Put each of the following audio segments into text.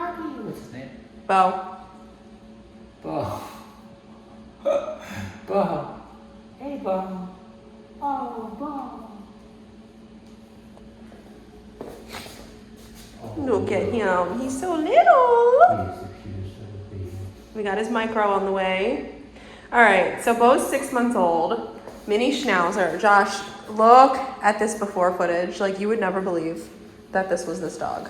puppy. What's his name? Beau. Beau. Beau. Hey, Beau. Oh, Beau. Look at him. He's so little. He's the cutest little baby. We got his micro on the way. All right, so Beau's 6 months old. Mini Schnauzer. Josh, look at this before footage. Like, you would never believe that this was this dog.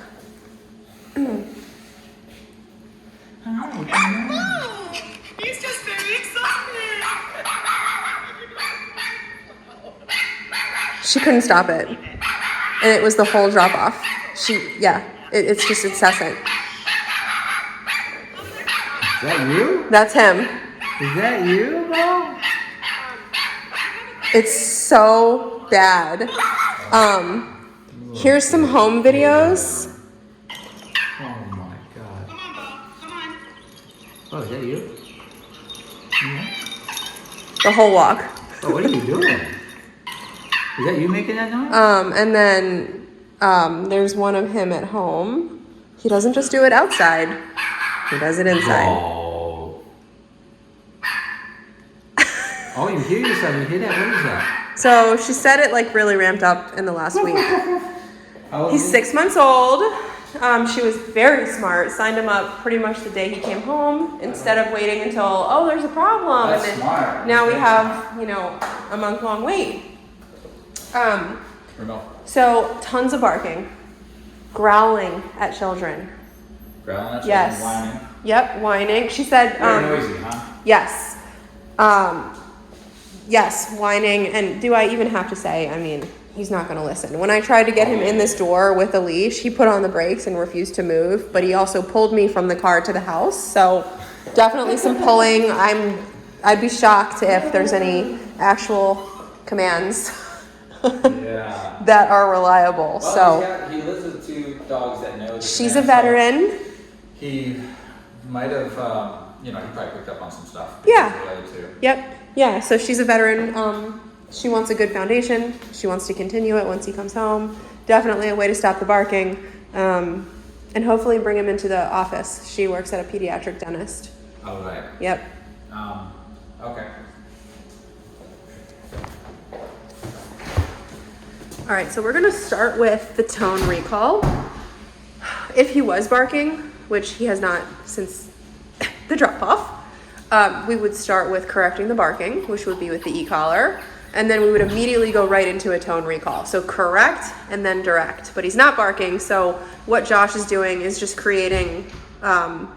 He's just very excited. She couldn't stop it. And it was the whole drop off. It's just incessant. Is that you? That's him. Is that you, Beau? It's so bad. Here's some home videos. Oh my God. Come on, Beau. Come on. Oh, is that you? Yeah. The whole walk. Oh, what are you doing? Is that you making that noise? And then there's one of him at home. He doesn't just do it outside. He does it inside. Oh. Oh, you hear yourself. You hear that? What is that? So she said it like really ramped up in the last week. How old He's is he? 6 months old. She was very smart. Signed him up pretty much the day he came home instead of waiting until, oh, there's a problem. That's and then smart. now we have, a month-long wait. Remote. So tons of barking, growling at children. Growling at you? Yes. Whining? Yep, whining. She said, Very noisy, huh? yes. Yes, whining. And do I even have to say, I mean, he's not going to listen. When I tried to get him in this door with a leash, he put on the brakes and refused to move, but he also pulled me from the car to the house. So definitely some pulling. I'd be shocked if there's any actual commands Yeah. that are reliable. Well, he lives with 2 dogs that know. She's a veteran. He might have, he probably picked up on some stuff. Yeah. The other 2. Yep. Yeah. So she's a veteran. She wants a good foundation. She wants to continue it once he comes home. Definitely a way to stop the barking. And hopefully bring him into the office. She works at a pediatric dentist. Oh, right. Yep. Okay. All right, so we're gonna start with the tone recall. If he was barking, which he has not since the drop-off, we would start with correcting the barking, which would be with the e-collar, and then we would immediately go right into a tone recall. So correct and then direct, but he's not barking, so what Josh is doing is just creating an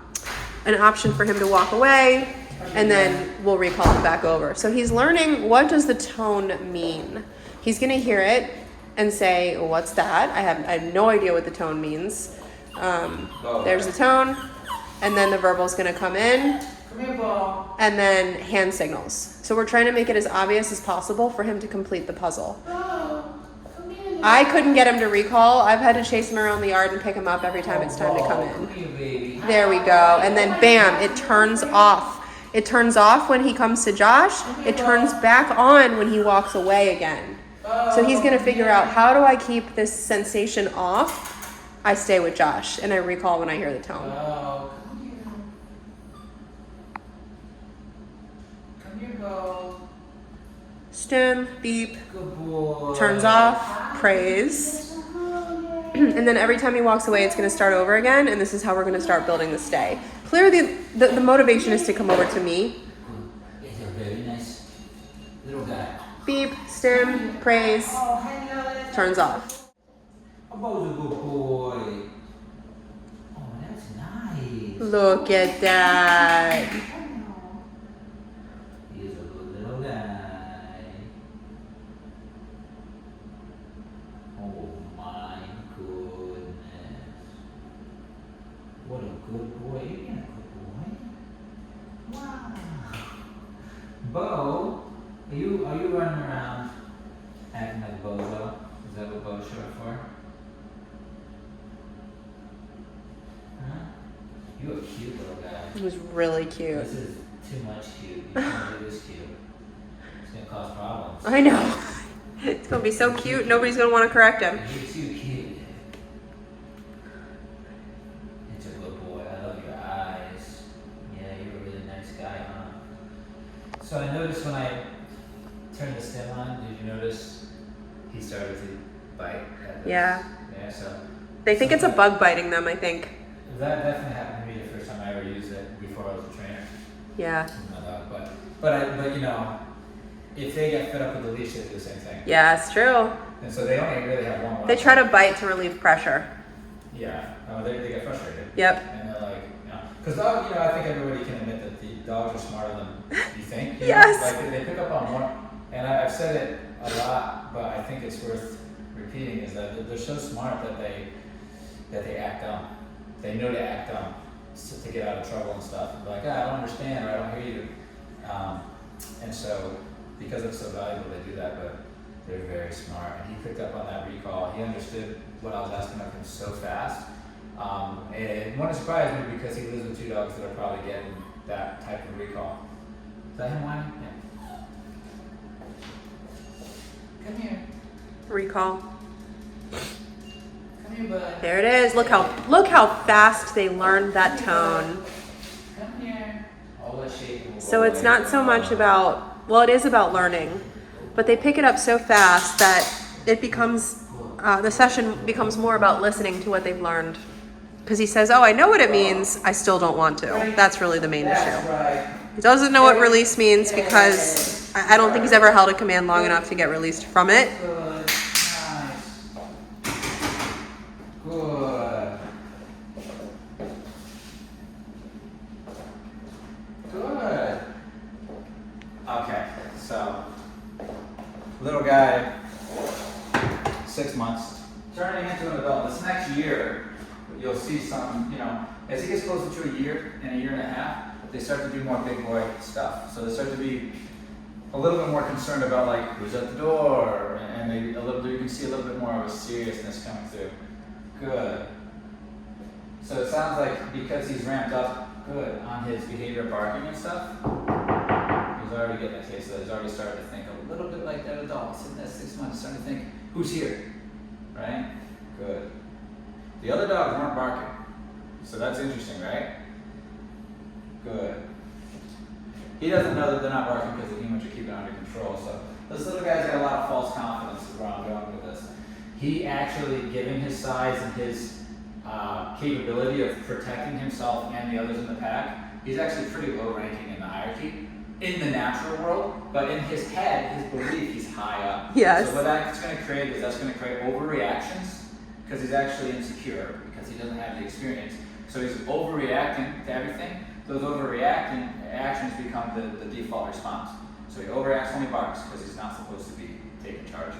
option for him to walk away, and then we'll recall him back over. So he's learning, what does the tone mean? He's gonna hear it and say, what's that? I have no idea what the tone means. There's the tone, and then the verbal's gonna come in, Come here, Beau. and then hand signals. So we're trying to make it as obvious as possible for him to complete the puzzle. Come here. I couldn't get him to recall. I've had to chase him around the yard and pick him up every time it's time to come Come in. here, baby. There we go. And then bam, it turns off. It turns off when he comes to Josh. It turns back on when he walks away again. So he's gonna figure out, how do I keep this sensation off? I stay with Josh and I recall when I hear the tone. Oh, come here. Come here, Beau. Stim, beep, Good boy. turns off, praise. And then every time he walks away, it's gonna start over again, and this is how we're gonna start building the stay. Clearly, the motivation is to come over to me. He's a very nice little guy. Beep, stim, praise, Oh, hello. turns off. Oh, Beau's a good boy. Oh, that's nice. Look at that. He is a good little guy. Oh my goodness. What a good boy. You're being a good boy. Wow. Beau, are you running around acting like Bozo? Is that what Beau's short for? Huh? You're a cute little guy. It was really cute. This is too much cute. You can't do this cute. It's gonna cause problems. I know. It's gonna be so cute, nobody's gonna wanna correct him. You're too cute. It's a good boy. So I noticed when I turned the stem on, did you notice he started to bite at this? Yeah. Yeah, so. They think it's a bug biting them, I think. That definitely happened to me the first time I ever used it before I was a trainer. Yeah. With my dog. But you know, if they get fed up with the leash, they do the same thing. Yeah, it's true. And so they only really have one. They try to bite to relieve pressure. Yeah. Oh, they get frustrated. Yep. And they're like, you know, because dog, you know, I think everybody can admit that the dogs are smarter than you think. You Yes. know? Like they pick up on more. And I've said it a lot, but I think it's worth repeating is that they're so smart that they act dumb. They know to act dumb to get out of trouble and stuff. They're like, I don't understand, or I don't hear you. And so, because it's so valuable, they do that, but they're very smart. And he picked up on that recall. He understood what I was asking of him so fast. And it wouldn't surprise me because he lives with two dogs that are probably getting that type of recall. Is that him whining? Yeah. Come here. Recall. Come here, bud. There it is. Look how fast they learned that tone. Come here. All that shaking will So go it's away. not so much about, well, it is about learning, but they pick it up so fast that it becomes, the session becomes more about listening to what they've learned. Because he says, oh, I know what it means, I still don't want to. That's really the main That's issue. right. He doesn't know what release means because I don't think he's ever held a command long enough to get released from it. Good. Nice. Good. Good. Okay, so little guy, 6 months, turning into an adult. This next year, you'll see something, you know, as he gets closer to a year and a half, they start to do more big boy stuff. So they start to be a little bit more concerned about like who's at the door, and they you can see a little bit more of a seriousness coming through. Good. So it sounds like because he's ramped up good on his behavior, barking and stuff, he's already getting a taste of it. He's already started to think a little bit like that adult sitting at 6 months, starting to think, who's here, right? Good. The other dogs weren't barking, so that's interesting, right? Good. He doesn't know that they're not barking because the humans are keeping it under control. So this little guy's got a lot of false confidence is where I'm going with this. He actually, given his size and his capability of protecting himself and the others in the pack, he's actually pretty low ranking in the hierarchy in the natural world, but in his head, his belief, he's high up. Yes. So what that's going to create is that's going to create overreactions because he's actually insecure because he doesn't have the experience. So he's overreacting to everything. Those overreacting actions become the default response. So he overreacts when he barks because he's not supposed to be taking charge.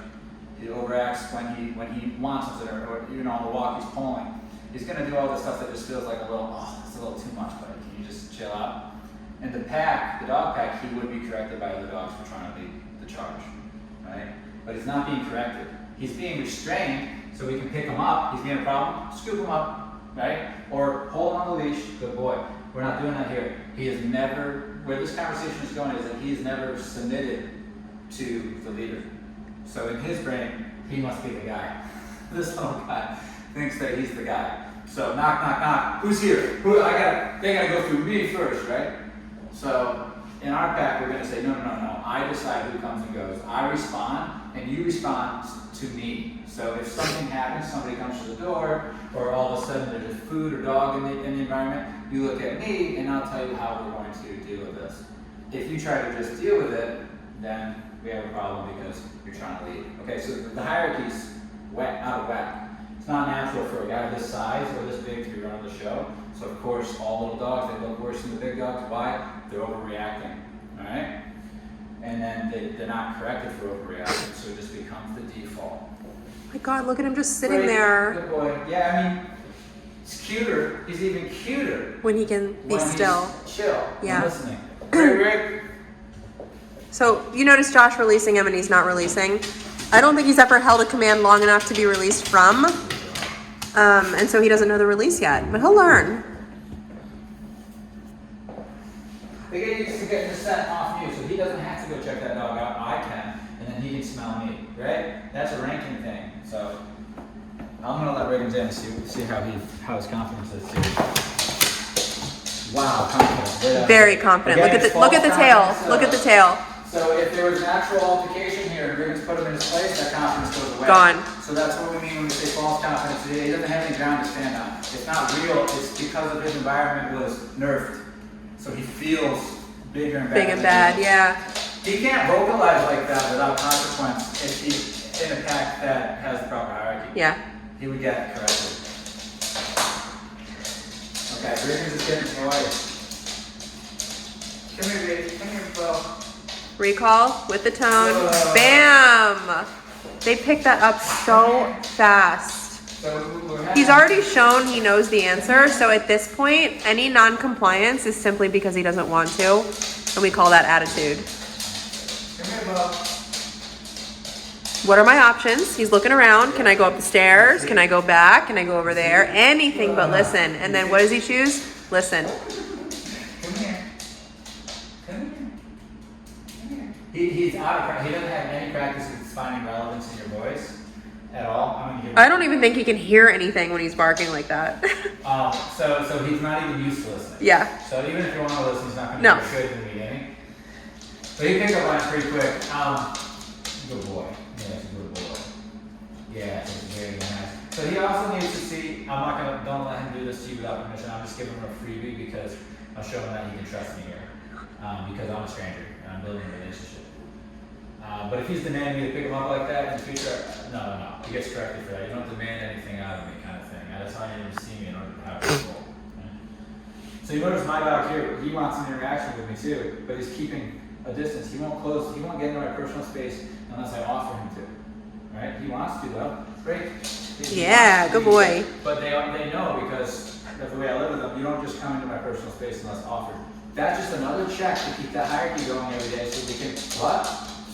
He overreacts when he wants something, or even on the walk he's pulling. He's going to do all this stuff that just feels like a little, it's a little too much, buddy. Can you just chill out? In the pack, the dog pack, he would be corrected by other dogs for trying to lead the charge, right? But he's not being corrected. He's being restrained so we can pick him up. He's being a problem, scoop him up, right? Or hold on the leash, good boy. We're not doing that here. He has never, where this conversation is going is that he has never submitted to the leader. So in his brain, he must be the guy. This little guy thinks that he's the guy. So knock, knock, knock. Who's here? They gotta go through me first, right? So in our pack, we're gonna say, no. I decide who comes and goes. I respond, and you respond to me. So if something happens, somebody comes to the door, or all of a sudden there's a food or dog in the environment, you look at me, and I'll tell you how we're going to deal with this. If you try to just deal with it, then we have a problem because you're trying to lead. Okay, so the hierarchy's out of whack. It's not natural for a guy this size or this big to be running the show. So of course, all little dogs, they look worse than the big dogs. Why? They're overreacting, all right? And then they're not corrected for overreacting, so it just becomes the default. My God, look at him just sitting Great, there good boy. Yeah, I mean, it's cuter. He's even cuter when he can be when still. he's chill Yeah. and listening. Great. So you notice Josh releasing him and he's not releasing. I don't think he's ever held a command long enough to be released from. And so he doesn't know the release yet, but he'll learn. They get used to getting the scent off you, so he doesn't have to go check that dog out. I can, and then he can smell me, right? That's a ranking thing. So I'm gonna let Reagan in and see how his confidence is too. Wow, confident. Very confident. Again, Look at the tail. confidence, Look at the tail. So if there was an actual altercation here and Riggins put him in his place, that confidence goes away. Gone. So that's what we mean when we say false confidence. He doesn't have any ground to stand on. It's not real. It's because of his environment was nerfed. So he feels bigger and better. Big and bad, yeah. He can't vocalize like that without consequence if he's in a pack that has the proper hierarchy. Yeah. He would get it correctly. Okay, Riggins is getting noise. Come here, baby. Come here, Beau. Recall with the tone. Whoa. Bam! They picked that up so fast. So He's already shown he knows the answer, so at this point, any non-compliance is simply because he doesn't want to, and we call that attitude. Come here, Beau. What are my options? He's looking around. Can I go up the stairs? Can I go back? Can I go over there? Anything but listen. And then what does he choose? Listen. Come here. Come here. He's out of practice. He doesn't have any practice with finding relevance in your voice at all. I don't even think he can hear anything when he's barking like that. So he's not even used to listening. Yeah. So even if you want to listen, he's not going to No. be good in the beginning. So he picked up lines pretty quick. Good boy. Yeah, it's a good boy. Yeah, it's very nice. So he also needs to see. Don't let him do this to you without permission. I'm just giving him a freebie because I'll show him that he can trust me here. Because I'm a stranger and I'm building a relationship. But if he's demanding me to pick him up like that in the future, no. He gets corrected for that. You don't demand anything out of me, kind of thing. That's how you need to see me in order to have control. Right? So you notice my dog here, he wants an interaction with me too, but he's keeping a distance. He won't get into my personal space unless I offer him to. Right? He wants to though. Great. Yeah, good boy. But they know because of the way I live with them, you don't just come into my personal space unless offered. That's just another check to keep that hierarchy going every day so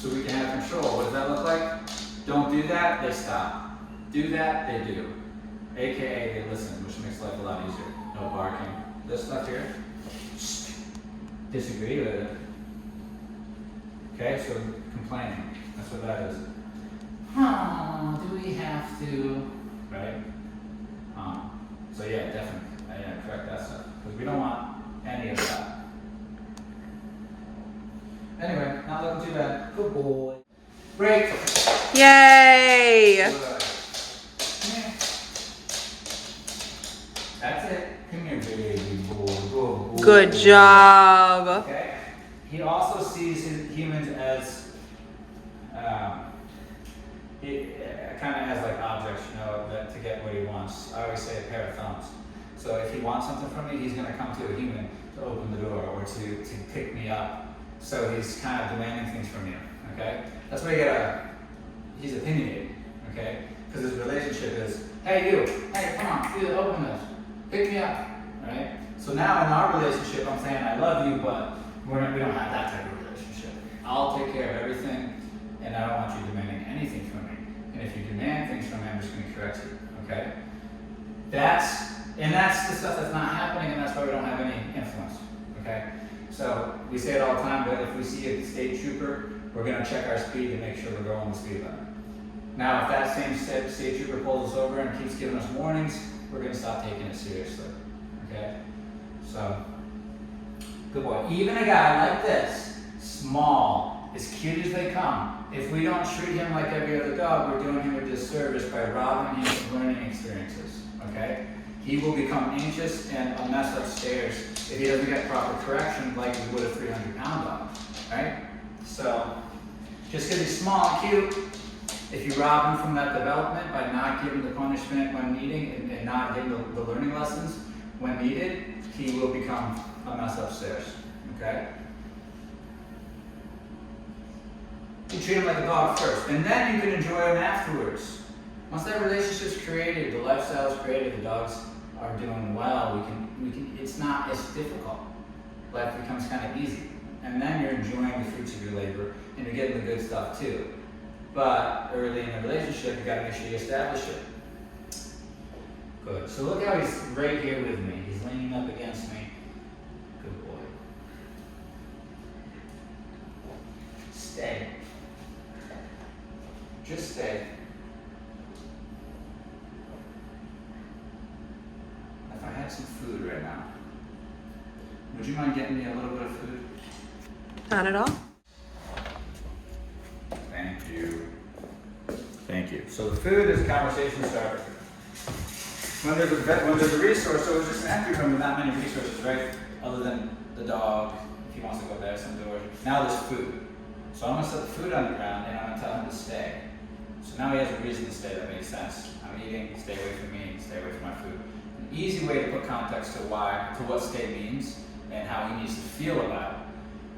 we can have control. What does that look like? Don't do that, they stop. Do that, they do. AKA they listen, which makes life a lot easier. No barking. This stuff here. Disagree with it. Okay, so complaining. That's what that is. Do we have to? Right? So yeah, definitely. Correct that stuff. Because we don't want any of that. Anyway, not looking too bad. Good boy. Break. Yay! Good. Come here. That's it. Come here, baby boy. Good boy. Good job. Okay. He also sees humans as kind of as like objects, that to get what he wants. I always say a pair of thumbs. So if he wants something from me, he's going to come to a human to open the door or to pick me up. So he's kind of demanding things from you. Okay. That's why he's opinionated. Okay. Because his relationship is, hey you, hey come on, open this, pick me up. Right. So now in our relationship, I'm saying I love you, but we don't have that type of relationship. I'll take care of everything, and I don't want you demanding anything from me. And if you demand things from me, I'm just going to correct you. Okay? That's the stuff that's not happening, and that's why we don't have any influence. Okay? So we say it all the time, but if we see a state trooper, we're going to check our speed to make sure we're going the speed limit. Now, if that same state trooper pulls us over and keeps giving us warnings, we're going to stop taking it seriously. Okay? So, good boy. Even a guy like this, small, as cute as they come, if we don't treat him like every other dog, we're doing him a disservice by robbing him of learning experiences. Okay? He will become anxious and a mess upstairs if he doesn't get proper correction like we would a 300-pound dog. Right? So, just because he's small and cute, if you rob him from that development by not giving the punishment when needing and not giving the learning lessons when needed, he will become a mess upstairs. Okay? You treat him like a dog first, and then you can enjoy him afterwards. Once that relationship's created, the lifestyle's created, the dogs are doing well, we can. It's not as difficult. Life becomes kind of easy, and then you're enjoying the fruits of your labor, and you're getting the good stuff too. But early in the relationship, you got to make sure you establish it. Good. So look how he's right here with me. He's leaning up against me. Good boy. Stay. Just stay. If I had some food right now, would you mind getting me a little bit of food? Not at all. Thank you. Thank you. So the food is a conversation starter. When there's a resource, so it's just an empty room with not many resources, right? Other than the dog, if he wants to go there, some doors. Now there's food. So I'm gonna set the food on the ground and I'm gonna tell him to stay. So now he has a reason to stay that makes sense. I'm eating, stay away from me, stay away from my food. An easy way to put context to what stay means and how he needs to feel about it.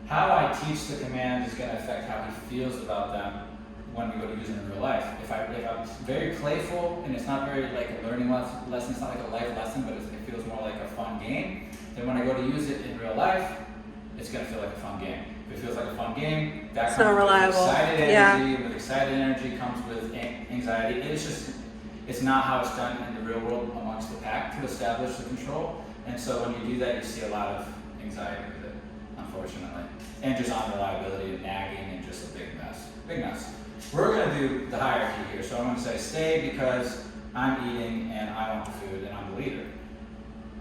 How I teach the command is going to affect how he feels about them when we go to use it in real life. If I'm very playful and it's not very like a learning lesson, it's not like a life lesson, but it feels more like a fun game, then when I go to use it in real life, it's going to feel like a fun game. If it feels like a fun game, that comes with excited energy. Yeah. With excited energy comes with anxiety. It's not how it's done in the real world amongst the pack to establish the control. And so when you do that, you see a lot of anxiety with it, unfortunately. And just unreliability and nagging and just a big mess. Big mess. We're going to do the hierarchy here. So I'm going to say stay because I'm eating and I want the food and I'm the leader.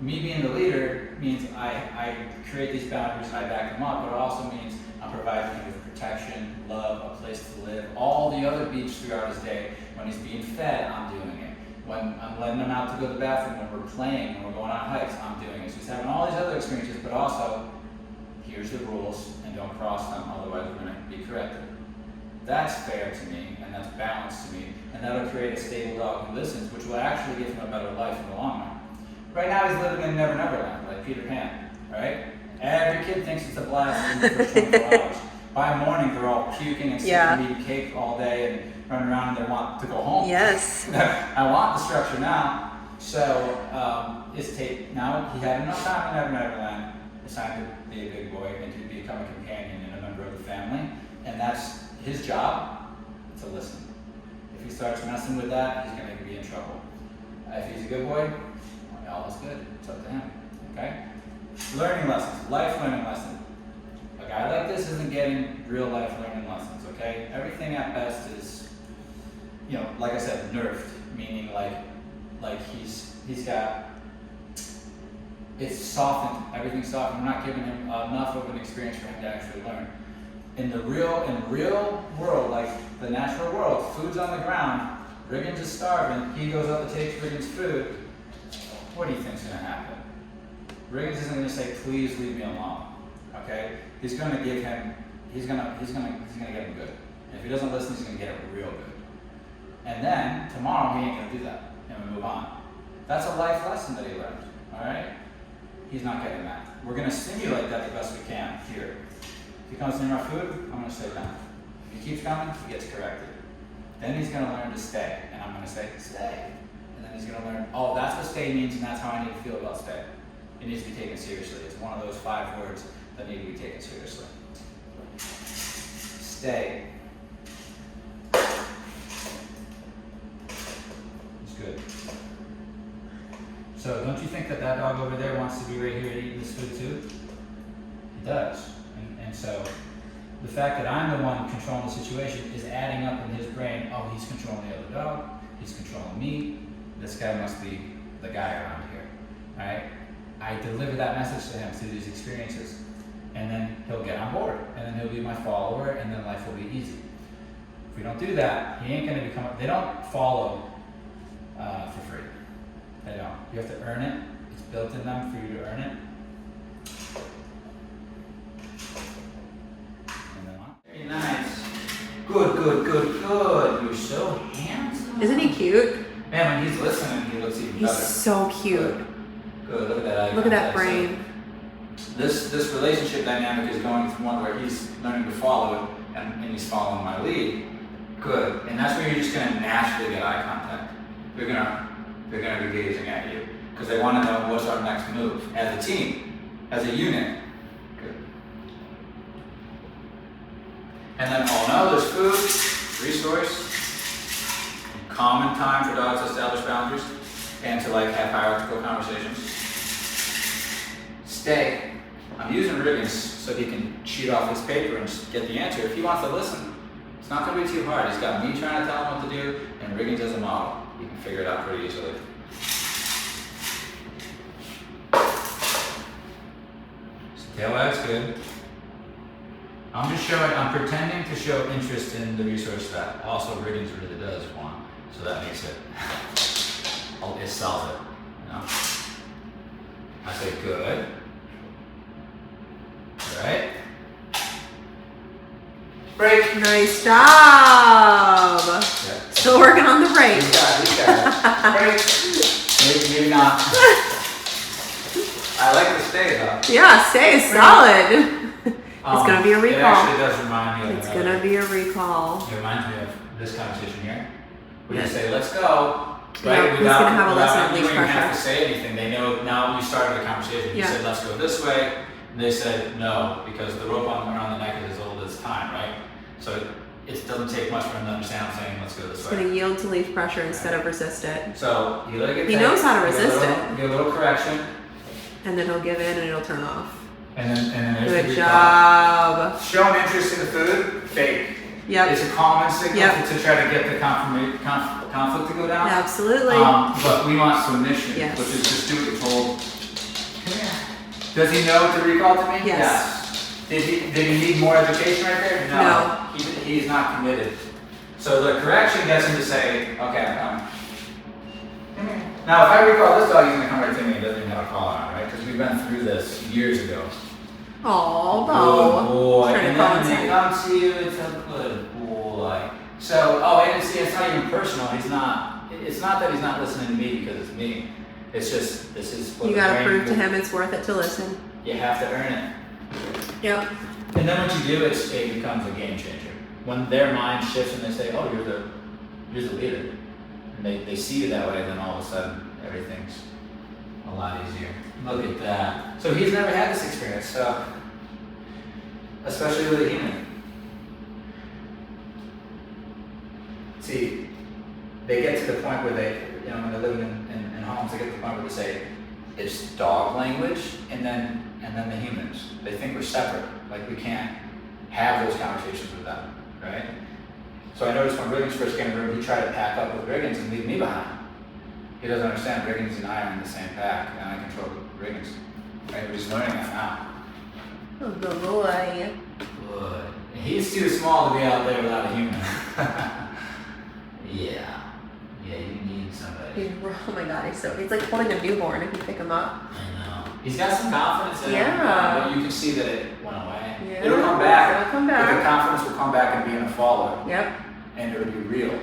Me being the leader means I create these boundaries and I back them up, but it also means I'm providing him with protection, love, a place to live, all the other beats throughout his day. When he's being fed, I'm doing it. When I'm letting him out to go to the bathroom, when we're playing, when we're going on hikes, I'm doing it. So he's having all these other experiences, but also, here's the rules and don't cross them, otherwise we're going to be corrected. That's fair to me, and that's balanced to me, and that'll create a stable dog who listens, which will actually give him a better life in the long run. Right now he's living in Never Never Land, like Peter Pan, right? Every kid thinks it's a blast in the first 24 hours. By morning, they're all puking and sick and eating cake all day and running around and they want to go home. Yes. I want the structure now. So now he had enough time in Never Never Land. It's time to be a big boy and to become a companion and a member of the family. And that's his job, to listen. If he starts messing with that, he's going to be in trouble. If he's a good boy, all is good. It's up to him. Okay? Learning lessons, life learning lesson. A guy like this isn't getting real life learning lessons, okay? Everything at best is, like I said, nerfed, meaning like he's got, it's softened, everything's softened. We're not giving him enough of an experience for him to actually learn. In real world, like the natural world, food's on the ground, Riggins is starving, he goes up and takes Riggins' food. What do you think's gonna happen? Riggins isn't gonna say, please leave me alone. Okay? He's gonna give him, he's gonna get him good. And if he doesn't listen, he's gonna get it real good. And then tomorrow he ain't gonna do that. And we move on. That's a life lesson that he learned. Alright? He's not getting that. We're gonna simulate that the best we can here. If he comes near my food, I'm gonna stay down. If he keeps coming, he gets corrected. Then he's gonna learn to stay. And I'm gonna say, stay. And then he's gonna learn, oh, that's what stay means and that's how I need to feel about stay. It needs to be taken seriously. It's one of those 5 words that need to be taken seriously. Stay. It's good. So don't you think that dog over there wants to be right here eating this food too? He does. And so the fact that I'm the one controlling the situation is adding up in his brain, oh, he's controlling the other dog, he's controlling me, this guy must be the guy around here, right? I deliver that message to him through these experiences, and then he'll get on board, and then he'll be my follower, and then life will be easy. If we don't do that, he ain't gonna become, they don't follow for free. They don't. You have to earn it. It's built in them for you to earn it. And then very nice. Good. You're so handsome. Isn't he cute? Man, when he's listening, he looks even better. He's so cute. Good. Look at that eye. Look at that brain. So this relationship dynamic is going from one where he's learning to follow it and he's following my lead. Good. And that's where you're just gonna naturally get eye contact. They're gonna be gazing at you because they want to know what's our next move as a team, as a unit. Good. And then, oh no, there's food, resource, common time for dogs to establish boundaries and to have hierarchical conversations. Stay. I'm using Riggins so he can cheat off his paper and get the answer. If he wants to listen, it's not going to be too hard. He's got me trying to tell him what to do and Riggins as a model. You can figure it out pretty easily. Tail wag's good. I'm pretending to show interest in the resource that also Riggins really does want. So that makes it, it sells it, you know? I say good. All right. Break. Nice job. Yeah. Still working on the break. You got it. Break. Maybe not. I like the stay though. Yeah, stay is solid. It's gonna be a recall. It actually does remind me of It's gonna be a recall. It reminds me of this conversation here. We just Yeah. say, let's go. Yeah, Right? he's gonna have a lesson on you leash don't even have pressure. to say anything. They know now you started the conversation. You Yeah. said, let's go this way. And they said no, because the rope around the neck is as old as time, right? So it doesn't take much for him to understand I'm saying, let's go this It's way. gonna yield to leaf pressure instead of resist it. So you let it get He tight, knows how to give resist it. Give a little correction. And then he'll give in and it'll turn off. And then there's the Good recall. job. Showing interest in the food, fake. Yep. It's a common signal Yep. to try to get the conflict to go down. Absolutely. But we want submission, Yes. which is just do what you're told. Come here. Does he know to recall to me? Yes. Did he need more education right there? No. He's not committed. So the correction gets him to say, okay, I'm coming. Come here. Now, if I recall this dog, he's gonna come right to me and doesn't even have a collar on, right? Because we've been through this years ago. Aw, Good Beau. boy. Trying to And call then when they inside. come to you, it's a good boy. So, and see, it's not even personal. It's not that he's not listening to me because it's me. It's just, this is what You the gotta brain prove to will- him it's worth it to listen. You have to earn it. Yep. And then once you do, it becomes a game changer. When their mind shifts and they say, oh, you're the leader. And they see you that way, then all of a sudden, everything's a lot easier. Look at that. So he's never had this experience, so, especially with a human. See, they get to the point where when they're living in homes, they get to the point where they say, it's dog language, and then the humans. They think we're separate, like we can't have those conversations with them, right? So I noticed when Riggins first came in the room, he tried to pack up with Riggins and leave me behind. He doesn't understand Riggins and I are in the same pack, and I control Riggins. Right? We're just learning that now. Oh, good boy. Good. He's too small to be out there without a human. Yeah, you need somebody. Oh my god, he's like holding a newborn if you pick him up. I know. He's got some confidence in him, Yeah. but you can see that it went away. Yeah, It'll come back. it'll come But back. the confidence will come back and being a follower, Yep. and it'll be real.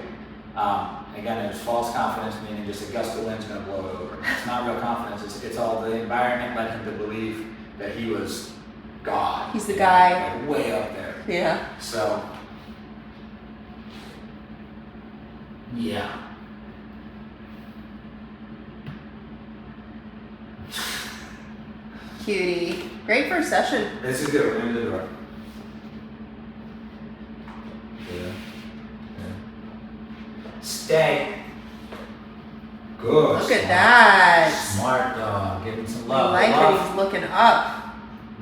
Again, it's false confidence, meaning just a gust of wind's going to blow it over. It's not real confidence. It's all the environment led him to believe that he was God. He's the guy. Like way up there. Yeah. So, yeah. Cutie. Great first session. This is good. We're into the door. Yeah. Stay. Good. Look at that. Smart dog. Give him some I love. like Love. that he's looking up.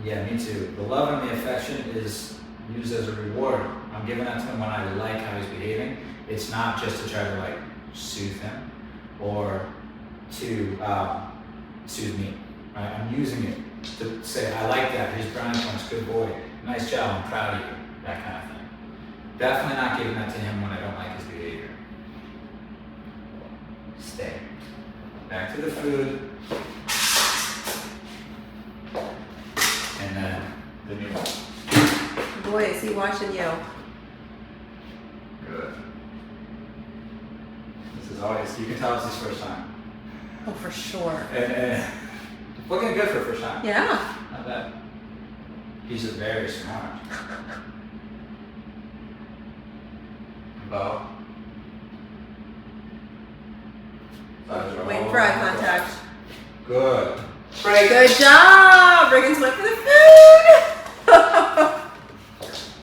Yeah, me too. The love and the affection is used as a reward. I'm giving that to him when I like how he's behaving. It's not just to try to like soothe him or to soothe me. Right? I'm using it to say, I like that. Here's brownie points. Good boy. Nice job. I'm proud of you. That kind of thing. Definitely not giving that to him when I don't like his behavior. Stay. Back to the food. And then the new one. Boy, is he watching you. Good. This is always, you can tell it's his first time. Oh, for sure. And looking good for first time. Yeah. Not bad. He's just very smart. Beau. Waiting for eye contact. Good. Break. Good job. Riggins went for the food.